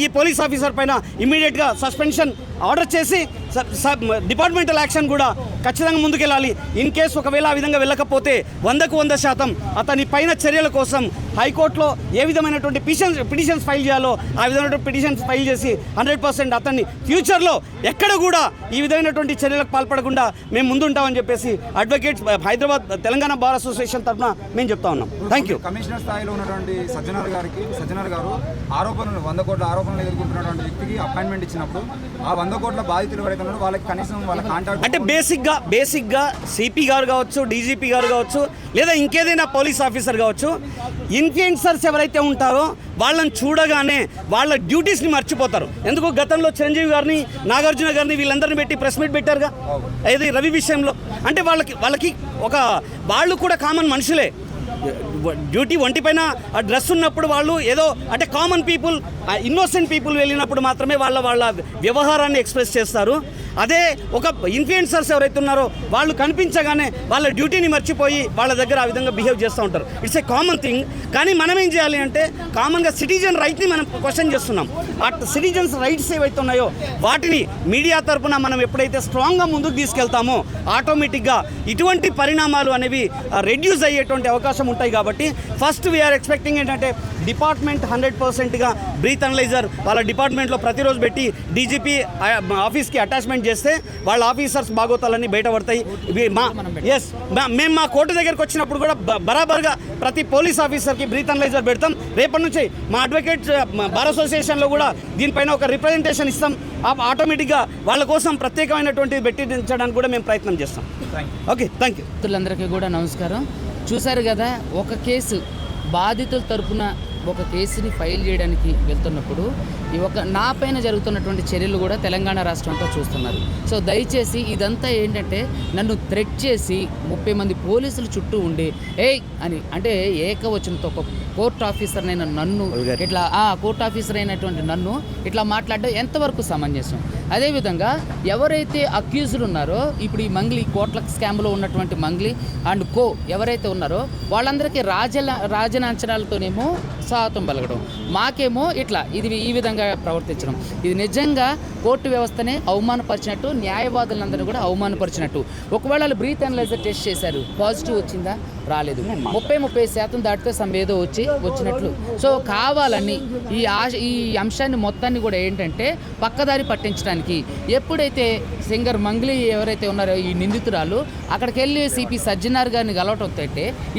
ఈ పోలీస్ ఆఫీసర్ పైన ఇమ్మీడియట్గా సస్పెన్షన్ ఆర్డర్ చేసి డిపార్ట్మెంటల్ యాక్షన్ కూడా ఖచ్చితంగా ముందుకెళ్ళాలి. ఇన్ కేసు ఒకవేళ ఆ విధంగా వెళ్ళకపోతే 100% అతని పైన చర్యల కోసం హైకోర్టులో ఏ విధమైనటువంటి పిటిషన్స్ ఫైల్ చేయాలో ఆ విధమైనటువంటి పిటిషన్స్ ఫైల్ చేసి 100% అతన్ని ఫ్యూచర్లో ఎక్కడ కూడా ఈ విధమైనటువంటి చర్యలకు పాల్పడకుండా మేము ముందుంటామని చెప్పేసి advocates Hyderabad Telangana bar association తరఫున మేము చెప్తా ఉన్నాం. Thank you. కమిషనర్ స్థాయిలో ఉన్నటువంటి సజ్జనార్ గారు 100 కోట్ల ఆరోపణలు ఎదుర్కొంటున్నటువంటి వ్యక్తికి అపాయింట్మెంట్ ఇచ్చినప్పుడు ఆ 100 కోట్ల బాధితులు ఎవరైతే ఉన్నారో వాళ్ళకి కనీసం వాళ్ళ కాంటాక్ట్ అంటే బేసిక్గా సిపి గారు కావచ్చు, డీజీపీ గారు కావచ్చు, లేదా ఇంకేదైనా పోలీస్ ఆఫీసర్ కావచ్చు, ఇన్ఫ్లుయెన్సర్స్ ఎవరైతే ఉంటారో వాళ్ళని చూడగానే వాళ్ళ డ్యూటీస్ని మర్చిపోతారు. ఎందుకు గతంలో చిరంజీవి గారిని, నాగార్జున గారిని వీళ్ళందరినీ పెట్టి ప్రెస్ మీట్ పెట్టారుగా ఏది రవి విషయంలో. అంటే వాళ్ళకి వాళ్ళు కూడా కామన్ మనుషులే. డ్యూటీ ఒంటిపైన ఆ డ్రెస్ ఉన్నప్పుడు వాళ్ళు ఏదో అంటే కామన్ పీపుల్, ఇన్నోసెంట్ పీపుల్ వెళ్ళినప్పుడు మాత్రమే వాళ్ళ వ్యవహారాన్ని ఎక్స్ప్రెస్ చేస్తారు. అదే ఒక ఇన్ఫ్లుయెన్సర్స్ ఎవరైతే ఉన్నారో వాళ్ళు కనిపించగానే వాళ్ళ డ్యూటీని మర్చిపోయి వాళ్ళ దగ్గర ఆ విధంగా బిహేవ్ చేస్తూ ఉంటారు. It's a common thing. కానీ మనం ఏం చేయాలి అంటే కామన్గా సిటిజన్ రైట్ని మనం క్వశ్చన్ చేస్తున్నాం. ఆ సిటిజన్స్ రైట్స్ ఏవైతే ఉన్నాయో వాటిని మీడియా తరఫున మనం ఎప్పుడైతే స్ట్రాంగ్గా ముందుకు తీసుకెళ్తామో ఆటోమేటిక్గా ఇటువంటి పరిణామాలు అనేవి రెడ్యూస్ అయ్యేటువంటి అవకాశం ఉంటాయి. కాబట్టి ఫస్ట్ వీఆర్ ఎక్స్పెక్టింగ్ ఏంటంటే డిపార్ట్మెంట్ 100%గా బ్రీత్ అనలైజర్ వాళ్ళ డిపార్ట్మెంట్లో ప్రతిరోజు పెట్టి డీజీపీ ఆఫీస్కి అటాచ్మెంట్ చేస్తే వాళ్ళ ఆఫీసర్స్ బాగోతాలన్నీ బయటపడతాయి. మేము మా కోర్టు దగ్గరికి వచ్చినప్పుడు కూడా బరాబర్గా ప్రతి పోలీస్ ఆఫీసర్కి బ్రీత్ అనలైజర్ పెడతాం. రేపటి నుంచి మా అడ్వకేట్ బార్ అసోసియేషన్లో కూడా దీనిపైన ఒక రిప్రజెంటేషన్ ఇస్తాం. ఆటోమేటిక్గా వాళ్ళ కోసం ప్రత్యేకమైనటువంటి పెట్టించడానికి కూడా మేము ప్రయత్నం చేస్తాం. Okay, thank you. మిత్రులందరికీ కూడా నమస్కారం. చూశారు కదా, ఒక కేసు బాధితుల తరపున ఒక కేసుని ఫైల్ చేయడానికి వెళ్తున్నప్పుడు నా పైన జరుగుతున్నటువంటి చర్యలు కూడా తెలంగాణ రాష్ట్రంతో చూస్తున్నారు. సో దయచేసి ఇదంతా ఏంటంటే నన్ను థ్రెట్ చేసి 30 మంది పోలీసులు చుట్టూ ఉండి అని అంటే ఏకవచనంతో ఒక కోర్ట్ ఆఫీసర్ అయిన నన్ను ఇట్లా కోర్ట్ ఆఫీసర్ అయినటువంటి నన్ను ఇట్లా మాట్లాడడం ఎంతవరకు సమంజసం? అదేవిధంగా ఎవరైతే అక్యూజ్డ్ ఉన్నారో ఇప్పుడు ఈ మంగ్లీ కోట్ల స్కామ్లో ఉన్నటువంటి మంగ్లీ అండ్ కో ఎవరైతే ఉన్నారో వాళ్ళందరికీ రాజనాంచనాలతోనేమో స్వాగతం పలకడం, మాకేమో ఇట్లా ఈ విధంగా ప్రవర్తించడం, ఇది నిజంగా కోర్టు వ్యవస్థనే అవమానపరిచినట్టు, న్యాయవాదులందరినీ కూడా అవమానపరిచినట్టు. ఒకవేళ వాళ్ళు బ్రీత్ అనలైజర్ టెస్ట్ చేశారు, పాజిటివ్ వచ్చిందా? రాలేదు. 30% దాటితే ఏదో వచ్చినట్లు. సో కావాలని ఈ అంశాన్ని మొత్తాన్ని కూడా ఏంటంటే పక్కదారి పట్టించడానికి ఎప్పుడైతే సింగర్ మంగ్లీ ఎవరైతే ఉన్నారో ఈ నిందితురాలు అక్కడికి వెళ్ళి సిపి సజ్జనార్ గారిని కలవటంతో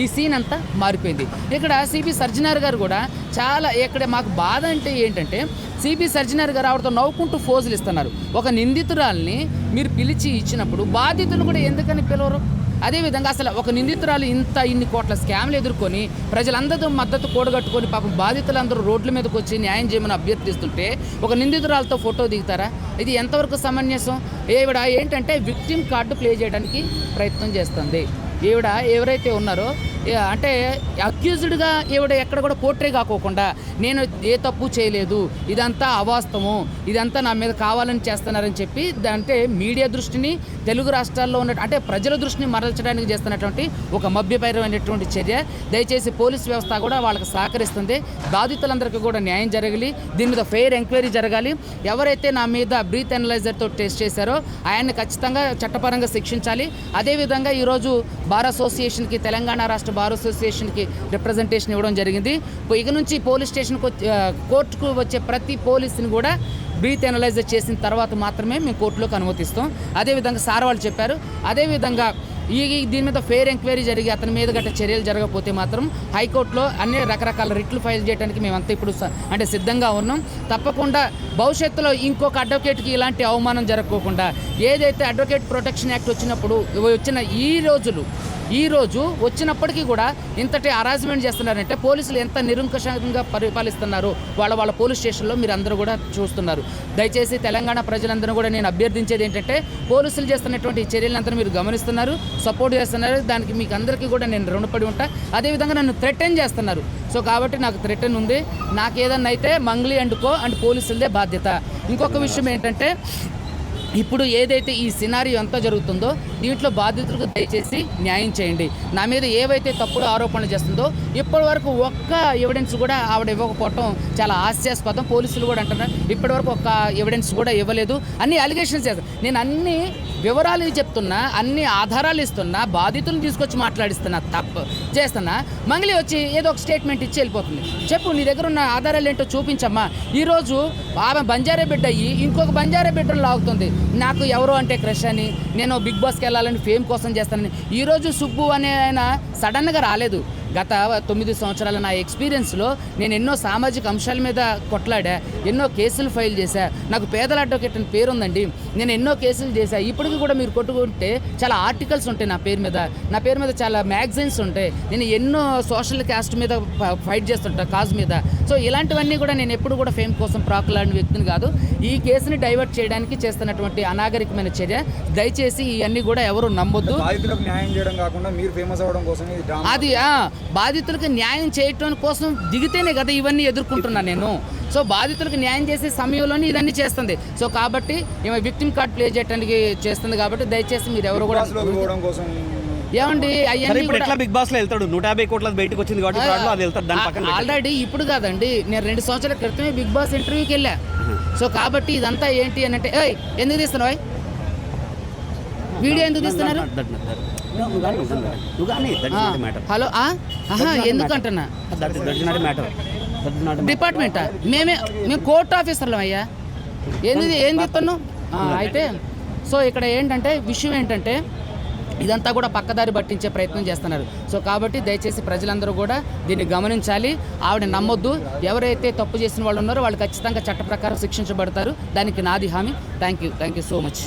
ఈ సీన్ అంతా మారిపోయింది. ఇక్కడ సిపి సజ్జనార్ గారు కూడా చాలా ఇక్కడ మాకు బాధ అంటే ఏంటంటే సిపి సజ్జనార్ గారు ఆవిడతో నవ్వుకుంటూ ఫోజులు ఇస్తున్నారు. ఒక నిందితురాల్ని మీరు పిలిచి ఇచ్చినప్పుడు బాధితులు కూడా ఎందుకని పిలవరు? అదేవిధంగా అసలు ఒక నిందితురాలు ఇన్ని కోట్ల స్కామ్లు ఎదుర్కొని ప్రజలందరూ మద్దతు కూడగట్టుకొని పాపం బాధితులందరూ రోడ్ల మీదకి వచ్చి న్యాయం చేయమని అభ్యర్థిస్తుంటే ఒక నిందితురాలతో ఫోటో దిగుతారా? ఇది ఎంతవరకు సమంజసం? ఈవిడ ఏంటంటే విక్టిమ్ కార్డు ప్లే చేయడానికి ప్రయత్నం చేస్తుంది. ఈవిడ ఎవరైతే ఉన్నారో అంటే అక్యూజ్డ్గా ఈవిడ ఎక్కడ కూడా పోర్ట్రే కాకోకుండా నేను ఏ తప్పు చేయలేదు, ఇదంతా అవాస్తవం, ఇదంతా నా మీద కావాలని చేస్తున్నారని చెప్పి అంటే మీడియా దృష్టిని తెలుగు రాష్ట్రాల్లో ఉన్న అంటే ప్రజల దృష్టిని మరల్చడానికి చేస్తున్నటువంటి ఒక మభ్యపరమైనటువంటి చర్య. దయచేసి పోలీస్ వ్యవస్థ కూడా వాళ్ళకి సహకరిస్తుంది. బాధితులందరికీ కూడా న్యాయం జరగాలి. దీని మీద ఫెయిర్ ఎంక్వైరీ జరగాలి. ఎవరైతే నా మీద బ్రీత్ అనలైజర్తో టెస్ట్ చేశారో ఆయన్ని ఖచ్చితంగా చట్టపరంగా శిక్షించాలి. అదేవిధంగా ఈరోజు బార్ అసోసియేషన్కి తెలంగాణ రాష్ట్ర బార్ అసోసియేషన్కి రిప్రజెంటేషన్ ఇవ్వడం జరిగింది. ఇక నుంచి పోలీస్ స్టేషన్కి కోర్టుకు వచ్చే ప్రతి పోలీసుని కూడా బ్రీత్ అనలైజర్ చేసిన తర్వాత మాత్రమే మేము కోర్టులోకి అనుమతిస్తాం. అదేవిధంగా సార్ వాళ్ళు చెప్పారు. అదేవిధంగా దీని మీద ఫెయిర్ ఎంక్వైరీ జరిగి అతని మీద గట్ట చర్యలు జరగకపోతే మాత్రం హైకోర్టులో అన్ని రకరకాల రిట్లు ఫైల్ చేయడానికి మేమంతా ఇప్పుడు అంటే సిద్ధంగా ఉన్నాం. తప్పకుండా భవిష్యత్తులో ఇంకొక అడ్వకేట్కి ఇలాంటి అవమానం జరగకోకుండా ఏదైతే అడ్వకేట్ ప్రొటెక్షన్ యాక్ట్ వచ్చినప్పుడు వచ్చిన ఈ రోజు వచ్చినప్పటికీ కూడా ఇంతటి అరాజ్మెంట్ చేస్తున్నారంటే పోలీసులు ఎంత నిరంకుశంగా పరిపాలిస్తున్నారు వాళ్ళ పోలీస్ స్టేషన్లో మీరు అందరూ కూడా చూస్తున్నారు. దయచేసి తెలంగాణ ప్రజలందరూ కూడా నేను అభ్యర్థించేది ఏంటంటే పోలీసులు చేస్తున్నటువంటి చర్యలంతా మీరు గమనిస్తున్నారు, సపోర్ట్ చేస్తున్నారు. దానికి మీకు అందరికీ కూడా నేను రుణపడి ఉంటా. అదేవిధంగా నన్ను థ్రెటన్ చేస్తున్నారు. సో కాబట్టి నాకు థ్రెటన్ ఉంది. నాకు ఏదన్నా అయితే మంగ్లీ అండ్ పోలీసులదే బాధ్యత. ఇంకొక విషయం ఏంటంటే ఇప్పుడు ఏదైతే ఈ సినారియో అంతా జరుగుతుందో దీంట్లో బాధితులకు దయచేసి న్యాయం చేయండి. నా మీద ఏవైతే తప్పుడు ఆరోపణలు చేస్తుందో ఇప్పటి వరకు ఒక్క ఎవిడెన్స్ కూడా ఆవిడ ఇవ్వకపోవటం చాలా హాస్యాస్పదం. పోలీసులు కూడా అంటున్నారు ఇప్పటి వరకు ఒక్క ఎవిడెన్స్ కూడా ఇవ్వలేదు. అన్ని అలిగేషన్స్ చేస్తాను. నేను అన్ని వివరాలు చెప్తున్నా, అన్ని ఆధారాలు ఇస్తున్నా, బాధితులను తీసుకొచ్చి మాట్లాడిస్తున్నా, తప్పు చేస్తున్నా. మంగళి వచ్చి ఏదో ఒక స్టేట్మెంట్ ఇచ్చి వెళ్ళిపోతుంది. చెప్పు నీ దగ్గర ఉన్న ఆధారాలు ఏంటో చూపించమ్మా. ఈరోజు ఆమె బంజారా బిడ్డ అయ్యి ఇంకొక బంజారా బిడ్డను లాగుతుంది. నాకు ఎవరో అంటే క్రష్ అని, నేను బిగ్ బాస్కి వెళ్ళాలని ఫేమ్ కోసం చేస్తానని. ఈరోజు సుబ్బు అనే ఆయన సడన్గా రాలేదు. గత 9 సంవత్సరాల నా ఎక్స్పీరియన్స్లో నేను ఎన్నో సామాజిక అంశాల మీద కొట్లాడా, ఎన్నో కేసులు ఫైల్ చేశా. నాకు పేదల అడ్వకేట్ అని పేరు ఉందండి. నేను ఎన్నో కేసులు చేశా. ఇప్పటికీ కూడా మీరు కొట్టుకుంటే చాలా ఆర్టికల్స్ ఉంటాయి నా పేరు మీద చాలా మ్యాగజైన్స్ ఉంటాయి. నేను ఎన్నో సోషల్ క్యాస్ట్ మీద ఫైట్ చేస్తుంటా, కాజ్ మీద. సో ఇలాంటివన్నీ కూడా నేను ఎప్పుడు కూడా ఫేమ్ కోసం ప్రాకులాడిన వ్యక్తిని కాదు. ఈ కేసుని డైవర్ట్ చేయడానికి చేస్తున్నటువంటి అనాగరికమైన చర్య. దయచేసి ఇవన్నీ కూడా ఎవరు నమ్మొద్దు. బాధితులకు న్యాయం చేయడం కాకుండా మీరు ఫేమస్ అవ్వడం కోసం అది బాధితులకు న్యాయం చేయటం కోసం దిగితేనే కదా ఇవన్నీ ఎదుర్కొంటున్నాను నేను. సో బాధితులకు న్యాయం చేసే సమయంలోనే ఇదన్నీ చేస్తుంది. సో కాబట్టి ఈమె విక్టిమ్ కార్డ్ ప్లే చేయడానికి చేస్తుంది. కాబట్టి దయచేసి మీరు ఎవరు కూడా ఏమండి అవన్నీ ఎట్లా బిగ్ బాస్ లో వెళ్తాడు 150 కోట్ల బయటకు వచ్చింది కాబట్టి అది వెళ్తాడు. దాని పక్కన ఆల్రెడీ ఇప్పుడు కాదండి, నేను 2 సంవత్సరాల క్రితమే బిగ్ బాస్ ఇంటర్వ్యూకి వెళ్ళా. సో కాబట్టి ఇదంతా ఏంటి అని అంటే ఎందుకు తీస్తున్నావు వీడియో, ఎందుకు తీస్తున్నారు? హలో ఎందుకంటున్నా డిపార్ట్మెంటా? మేము కోర్ట్ ఆఫీసర్లం అయ్యా. ఏం చెప్తున్నావు అయితే? సో ఇక్కడ ఏంటంటే విషయం ఏంటంటే ఇదంతా కూడా పక్కదారి పట్టించే ప్రయత్నం చేస్తున్నారు. సో కాబట్టి దయచేసి ప్రజలందరూ కూడా దీన్ని గమనించాలి. ఆవిడ నమ్మొద్దు. ఎవరైతే తప్పు చేసిన వాళ్ళు ఉన్నారో వాళ్ళు ఖచ్చితంగా చట్ట ప్రకారం శిక్షించబడతారు. దానికి నాది హామీ. Thank you so much.